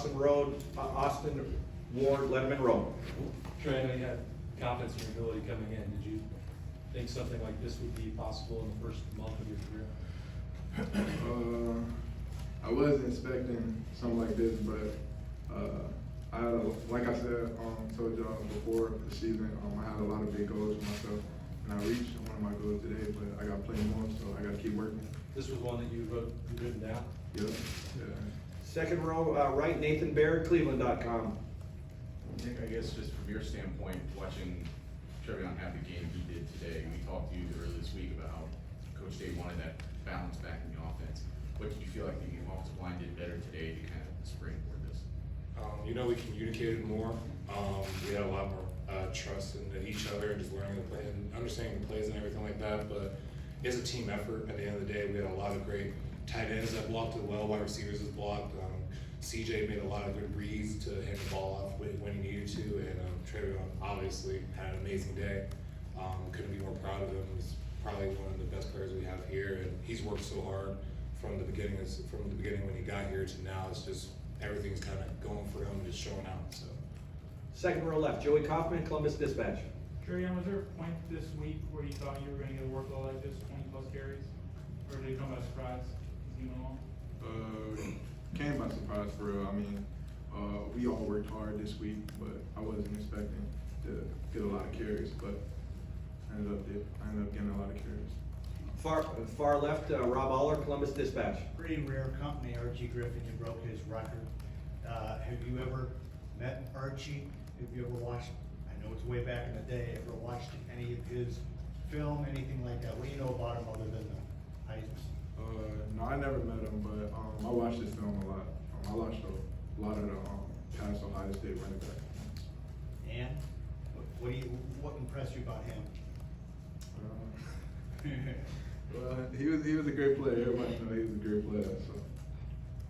Austin Road, Austin Ward, Letterman Road. Trey, I know you had confidence in your ability coming in. Did you think something like this would be possible in the first month of your career? I wasn't expecting something like this, but I had, like I said, told y'all before the season, I had a lot of big goals for myself, and I reached one of my goals today, but I got plenty more, so I got to keep working. This was one that you written down? Yep. Yeah. Second row, right, Nathan Baird, Cleveland.com. Nick, I guess just from your standpoint, watching TreVeyon have the game he did today, we talked to you earlier this week about how Coach Day wanted that balance back in the offense. What did you feel like the offensive line did better today to kind of springboard this? We communicated more. We had a lot more trust in each other and just learning the play and understanding the plays and everything like that. But it's a team effort. At the end of the day, we had a lot of great tight ends that blocked it well, wide receivers that blocked. CJ made a lot of good reads to hand the ball off when he needed to, and TreVeyon obviously had an amazing day. Couldn't be more proud of him. He's probably one of the best players we have here, and he's worked so hard from the beginning when he got here to now. It's just everything's kind of going for him and just showing out. So. Second row left, Joey Kaufman, Columbus Dispatch. TreVeyon, was there a point this week where you thought you were going to get a workload like this, 20+ carries? Or did it come by surprise? You know? Came by surprise for real. I mean, we all worked hard this week, but I wasn't expecting to get a lot of carries, but I ended up getting a lot of carries. Far left, Rob Aller, Columbus Dispatch. Pretty rare company, Archie Griffin, you broke his record. Have you ever met Archie? Have you ever watched, I know it's way back in the day, ever watched any of his film, anything like that? What do you know about him other than the Heisman? No, I never met him, but I watched his film a lot. I watched a lot of the past Ohio State running back. And what impressed you about him? Well, he was a great player. Everybody knows he was a great player. So,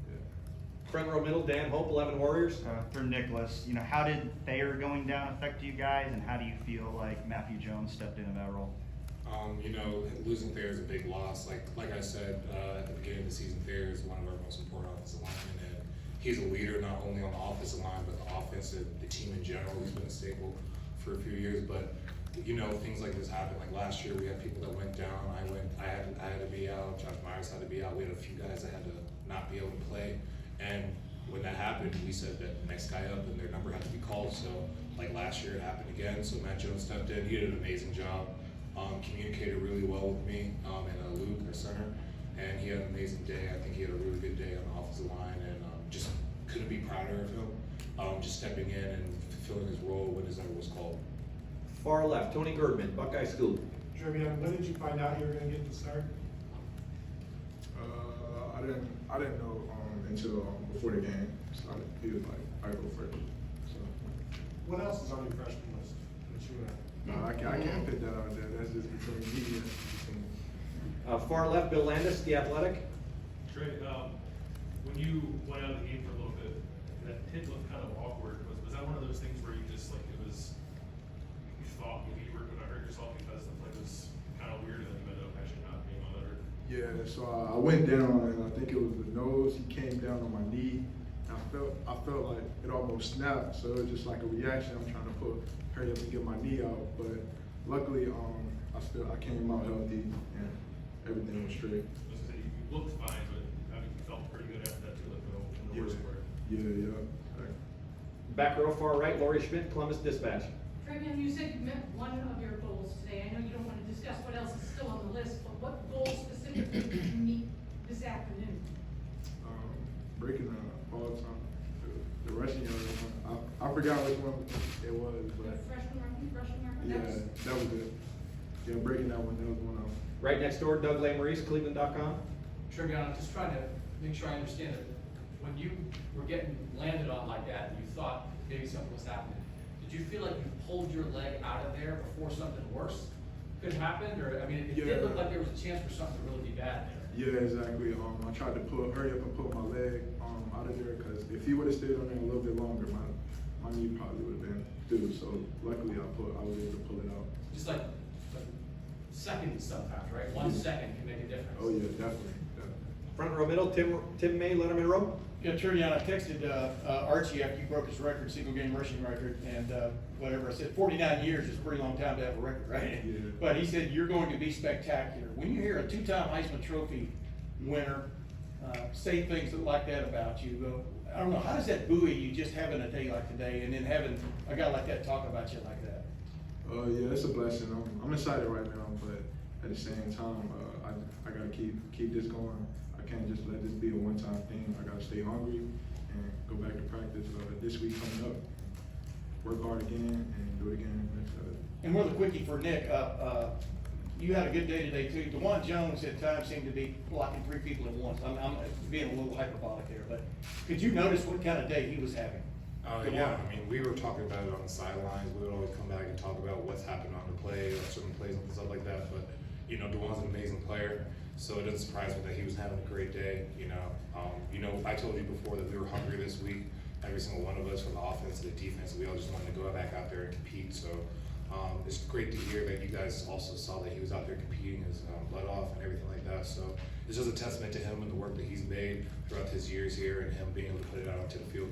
yeah. Front row middle, Dan Hope, 11 Warriors. For Nicholas, how did Thayer going down affect you guys, and how do you feel like Matthew Jones stepped into that role? Losing Thayer is a big loss. Like I said at the beginning of the season, Thayer is one of our most important offensive linemen, and he's a leader not only on the offensive line but the offense and the team in general. He's been a staple for a few years, but things like this happen. Like last year, we had people that went down. I had to be out. Josh Myers had to be out. We had a few guys that had to not be able to play, and when that happened, we said that the next guy up and their number had to be called. So like last year, it happened again. So Matt Jones stepped in. He did an amazing job. Communicated really well with me and Luke, our center, and he had an amazing day. I think he had a really good day on the offensive line, and just couldn't be prouder of him. Just stepping in and fulfilling his role when his number was called. Far left, Tony Girdman, Buckeye School. TreVeyon, when did you find out you were going to get the start? I didn't know until before the game started. He was like, "I go first." So. What else is on your freshman list that you I can't put that out there. That's just between me and Far left, Bill Landis, The Athletic. Trey, when you went out of the game for a little bit, that hit looked kind of awkward. Was that one of those things where you just you thought maybe you were going to hurt yourself because the play was kind of weird and then you ended up actually not being on that hurt? yeah. So I went down and I think it was the nose. He came down on my knee. I felt like it almost snapped. So it was just like a reaction. I'm trying to hurry up and get my knee out, but luckily I came out healthy and everything was straight. I was gonna say, you looked fine, but you felt pretty good after that too, in the worst part. Yeah. Back row, far right, Lori Schmidt, Columbus Dispatch. TreVeyon, you said you met one of your goals today. I know you don't want to discuss what else is still on the list, but what goal specifically did you meet this afternoon? Breaking the all-time, the rushing yards one. I forgot which one it was, The but freshman record? yeah, that was it. Yeah, breaking that one, that was one of them. Right next door, Doug Lesmerises, Cleveland.com. TreVeyon, I'm just trying to make sure I understand it. When you were getting landed on like that, and you thought maybe something was happening, did you feel like you pulled your leg out of there before something worse could happen? Or, it did look like there was a chance for something to really be bad there. Yeah, exactly. I tried to hurry up and pull my leg out of there because if he would have stayed on there a little bit longer, my knee probably would have been through. So luckily, I was able to pull it out. Just like seconds sometimes, right? 1 second can make a difference. Oh yeah, definitely. Front row middle, Tim May, Letterman Row. Yeah, TreVeyon, I texted Archie after you broke his record, single game rushing record, and whatever, I said 49 years is a pretty long time to have a record, right? Yeah. But he said, you're going to be spectacular. When you hear a two-time Heisman Trophy winner say things like that about you, I don't know, how does that buoy you just having a day like today and then having a guy like that talk about you like that? Yeah, it's a blessing. I'm excited right now, but at the same time, I gotta keep this going. I can't just let this be a one-time thing. I gotta stay hungry and go back to practice this week coming up. Work hard again and do it again next Saturday. And really quickly for Nick, you had a good day today too. DeJuan Jones at times seemed to be blocking 3 people at once. I'm being a little hyperbolic there, but could you notice what kind of day he was having? Yeah, I mean, we were talking about it on the sidelines. We would always come back and talk about what's happened on the play, or certain plays and stuff like that. But, you know, DeJuan's an amazing player, so it doesn't surprise me that he was having a great day. You know, I told you before that we were hungry this week. Every single one of us, from the offense to the defense, we all just wanted to go back out there and compete. So it's great to hear that you guys also saw that he was out there competing his butt off and everything like that. So it's just a testament to him and the work that he's made throughout his years here and him being able to put it out onto the field.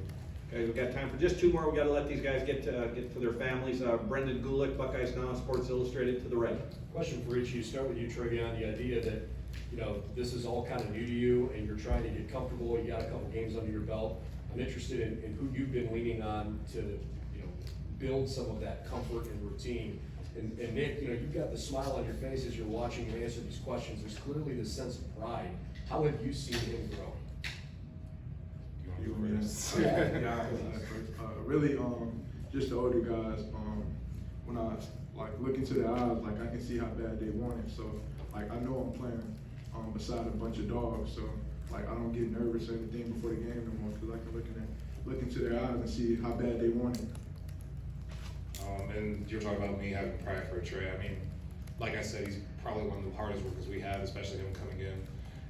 Guys, we've got time for just 2 more. We got to let these guys get to their families. Brendan Gulick, Buckeyes Now, Sports Illustrated, to the right. Question for each of you, start with you, TreVeyon, the idea that, you know, this is all kind of new to you and you're trying to get comfortable, you got a couple games under your belt. I'm interested in who you've been leaning on to, you know, build some of that comfort and routine. And Nick, you know, you've got the smile on your face as you're watching him answer these questions. There's clearly this sense of pride. How have you seen him grow? Really, just the older guys, when I look into their eyes, I can see how bad they want it. So I know I'm playing beside a bunch of dogs. So I don't get nervous or anything before the game no more, because I can look into their eyes and see how bad they want it. And you're talking about me having pride for Trey. I mean, like I said, he's probably one of the hardest workers we have, especially him coming in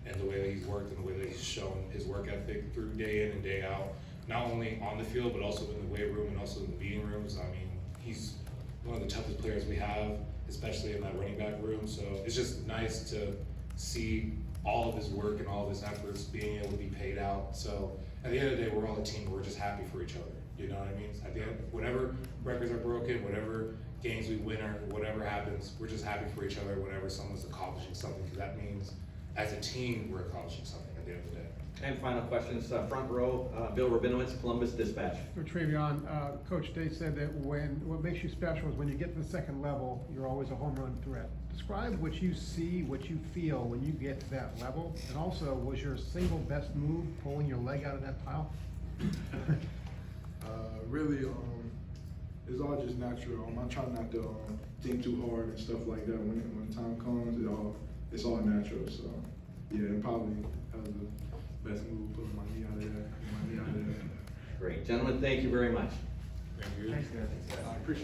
and the way that he's worked and the way that he's shown his work ethic through day in and day out, not only on the field, but also in the weight room and also in the meeting rooms. I mean, he's one of the toughest players we have, especially in that running back room. So it's just nice to see all of his work and all of his efforts being able to be paid out. So at the end of the day, we're all a team. We're just happy for each other. You know what I mean? At the end, whatever records are broken, whatever games we win or whatever happens, we're just happy for each other whenever someone's accomplishing something, because that means as a team, we're accomplishing something at the end of the day. And final questions, front row, Bill Rabinowitz, Columbus Dispatch. For TreVeyon, Coach Day said that what makes you special is when you get to the second level, you're always a home run threat. Describe what you see, what you feel when you get to that level, and also, was your single best move pulling your leg out of that pile? Really, it's all just natural. I try not to think too hard and stuff like that. When time comes, it's all natural. So yeah, probably that was the best move, putting my knee out of there. Great, gentlemen, thank you very much. Thank you. Thanks, guys. I appreciate it.